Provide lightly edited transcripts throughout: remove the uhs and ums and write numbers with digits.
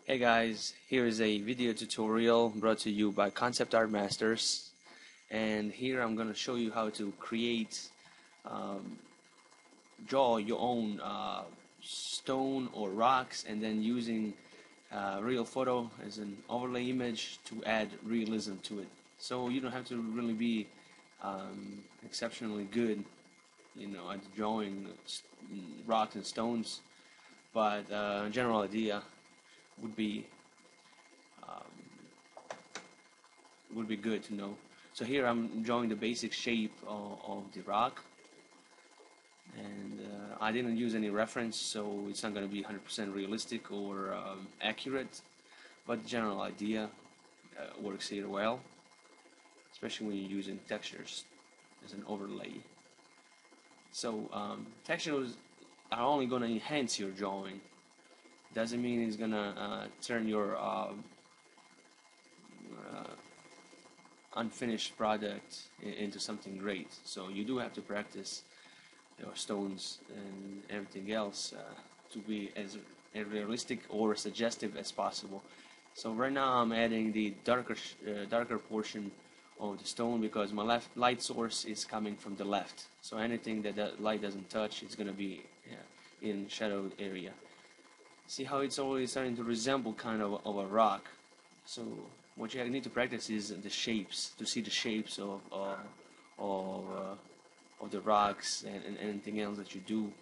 Hey guys, here is a video tutorial brought to you by Concept Art Masters, and here I'm going to show you how to um, draw your own stone or rocks, and then using real photo as an overlay image to add realism to it. So you don't have to really be exceptionally good, at drawing rocks and stones, but a general idea would be good to know. So here I'm drawing the basic shape of the rock, and I didn't use any reference, so it's not going to be 100% realistic or accurate, but the general idea works here well, especially when you're using textures as an overlay. So textures are only going to enhance your drawing. Doesn't mean it's going to turn your unfinished product into something great. So you do have to practice your stones and everything else to be as realistic or suggestive as possible. So right now I'm adding the darker portion of the stone because my light source is coming from the left. So anything that light doesn't touch is going to be in shadowed area. See how it's already starting to resemble kind of a rock. So what you need to practice is the shapes, to see the shapes of the rocks and anything else that you do.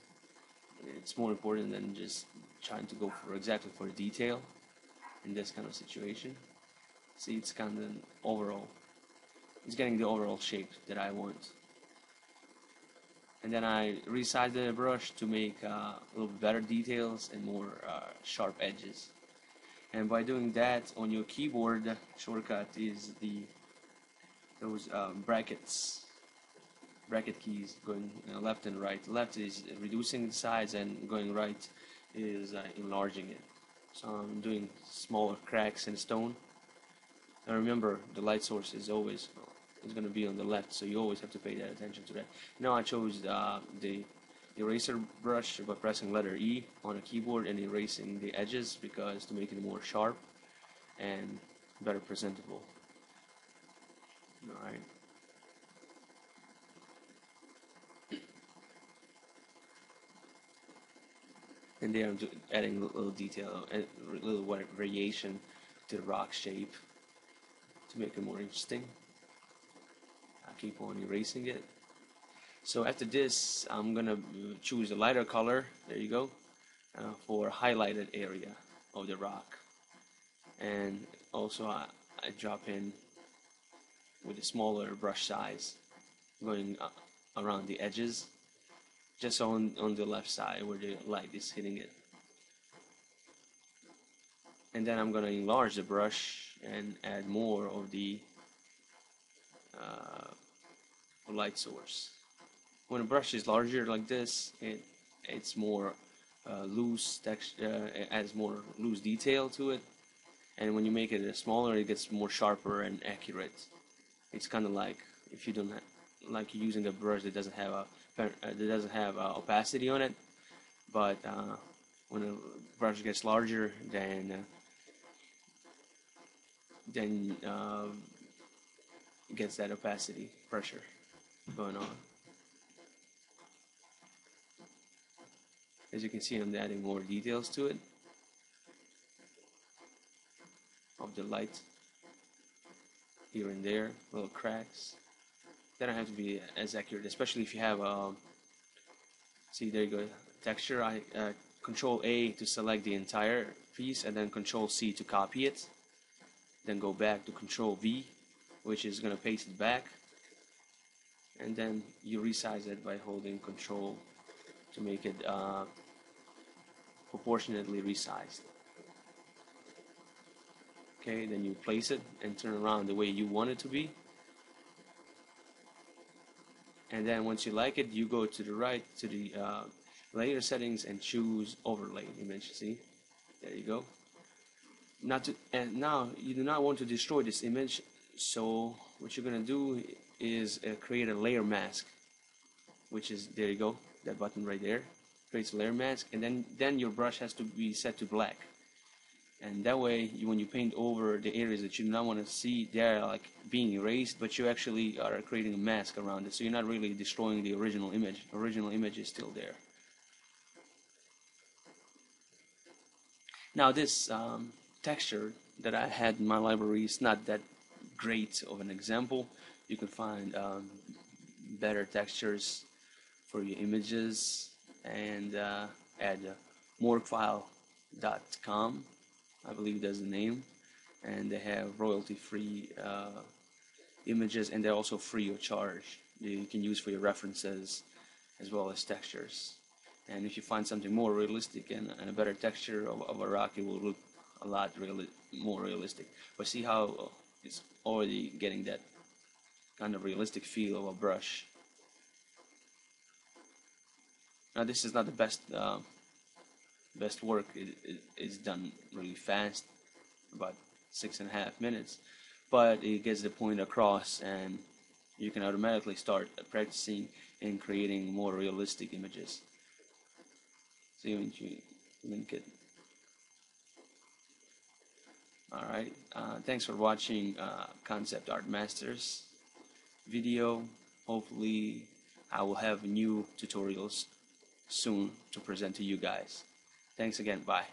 It's more important than just trying to go for exactly for the detail in this kind of situation. See, it's kind of overall. It's getting the overall shape that I want. And then I resize the brush to make a little bit better details and more sharp edges. And by doing that, on your keyboard shortcut is those bracket keys going left and right. Left is reducing the size, and going right is enlarging it. So I'm doing smaller cracks in the stone. Now remember, the light source is always going to be on the left, so you always have to pay that attention to that. Now I chose the eraser brush by pressing letter E on a keyboard and erasing the edges because to make it more sharp and better presentable. Alright. And there I'm adding a little detail, a little variation to the rock shape to make it more interesting. I keep on erasing it. So after this, I'm gonna choose a lighter color. There you go, for highlighted area of the rock, and also I drop in with a smaller brush size, going around the edges, just on the left side where the light is hitting it. And then I'm gonna enlarge the brush and add more of the light source. When a brush is larger like this, it's more loose texture, it adds more loose detail to it. And when you make it smaller, it gets more sharper and accurate. It's kind of like if you don't like using a brush that doesn't have opacity on it. But when a brush gets larger, then it gets that opacity pressure going on. As you can see, I'm adding more details to it of the light here and there, little cracks. They don't have to be as accurate, especially if you have see, there you go, texture. I Control A to select the entire piece, and then Control C to copy it. Then go back to Control V, which is going to paste it back, and then you resize it by holding Control to make it proportionately resized. Okay, then you place it and turn around the way you want it to be. And then once you like it, you go to the right to the layer settings and choose overlay image. See, there you go. And now you do not want to destroy this image, so what you're gonna do is create a layer mask, which is, there you go, that button right there creates a layer mask, and then your brush has to be set to black. And that way, when you paint over the areas that you do not want to see, they're like being erased, but you actually are creating a mask around it. So you're not really destroying the original image. The original image is still there. Now this texture that I had in my library is not that great of an example. You can find better textures for your images, and at morphfile.com, I believe that's the name, and they have royalty-free images, and they're also free of charge. You can use for your references as well as textures. And if you find something more realistic and a better texture of a rock, it will look a lot more realistic. But see how it's already getting that kind of realistic feel of a brush. Now this is not the best work. It's done really fast, about 6.5 minutes, but it gets the point across, and you can automatically start practicing in creating more realistic images. See when you link it. Alright, thanks for watching Concept Art Masters video. Hopefully I will have new tutorials soon to present to you guys. Thanks again, bye.